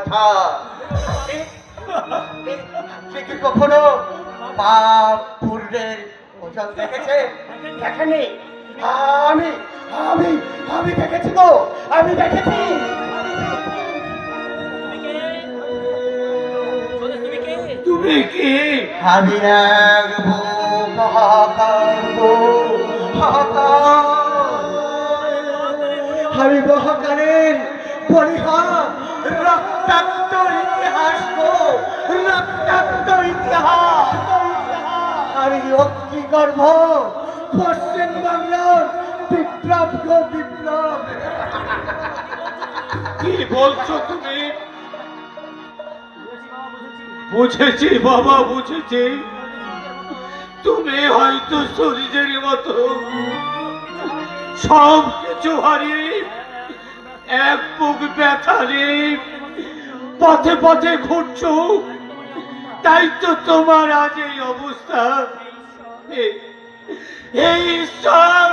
কথা। সে কি কখনো পাপ পুণ্যের ওজন দেখেছে? দেখেনি? আমি আমি আমি দেখেছি গো, আমি দেখেছি। তুমি কি? আমি এক মহাকার গো, হাহাকার। আমি মহাকারের পরিহার, রক্তাক্ত ইতিহাস গো, রক্তাক্ত ইতিহাস। আমি অগ্নিগর্ভ পশ্চিম বাংলার বিপ্লব গো, বিপ্লব। কি বলছো তুমি? বুঝেছি বাবা, বুঝেছি। তুমি হয়তো শরীরের মতো সব কিছু হারিয়ে এক বুক ব্যথা নিয়ে পথে পথে ঘুরছো, তাই তো তোমার আজ এই অবস্থা। এই ঈশ্বর,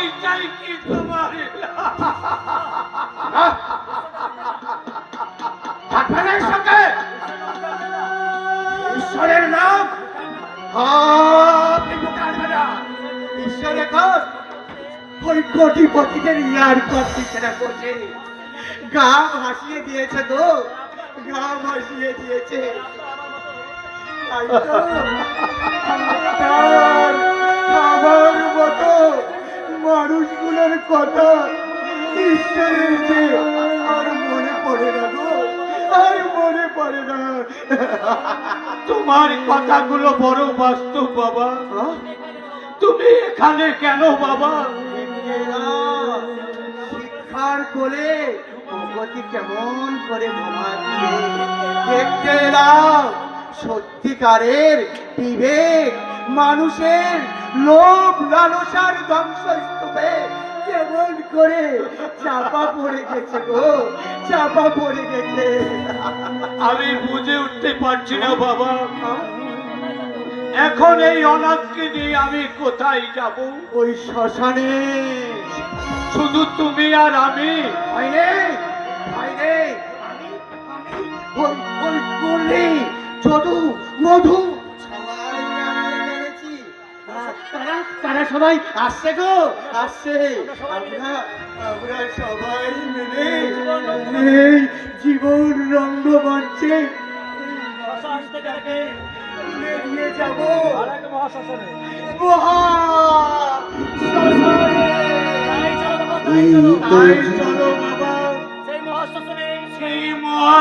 এইটাই কি তোমার? আপনাদের সঙ্গে ঈশ্বরের নাম ঈশ্বর এখন ওই কোটিপতিদের ইয়ার করতে সেটা করছে। গা ভাসিয়ে দিয়েছে তো, গা ভাসিয়ে দিয়েছে। তাই তো আমার মতো মানুষগুলোর কথা ঈশ্বরের যে আর মনে পড়ে না গো, আর মনে পড়ে না। তোমার কথাগুলো বড় বাস্তব বাবা। তুমি এখানে কেন বাবা? শিক্ষার কোলে প্রগতি কেমন করে ঘুমাচ্ছে দেখতে এলাম। সত্যিকারের বিবেক মানুষের লোভ লালসার ধ্বংসস্তূপে কেমন করে চাপা পড়ে গেছে গো, চাপা পড়ে গেছে। আমি বুঝে উঠতে পারছি না বাবা, এখন এই অনাথকে নিয়ে আমি কোথায় যাব? ওই শ্মশানে শুধু তুমি আর আমি। ভাইরে ভাইরে, ওই ওই মুরলি যদু মধু সবাই আমি জেনেছি। তারা তারা সবাই আসছে গো, আসছে। আমরা আমরা সবাই মিলে এই জীবন রঙ্গমঞ্চে তুলে নিয়ে যাব মহা শ্মশানে। চলো বাবা, সেই মহা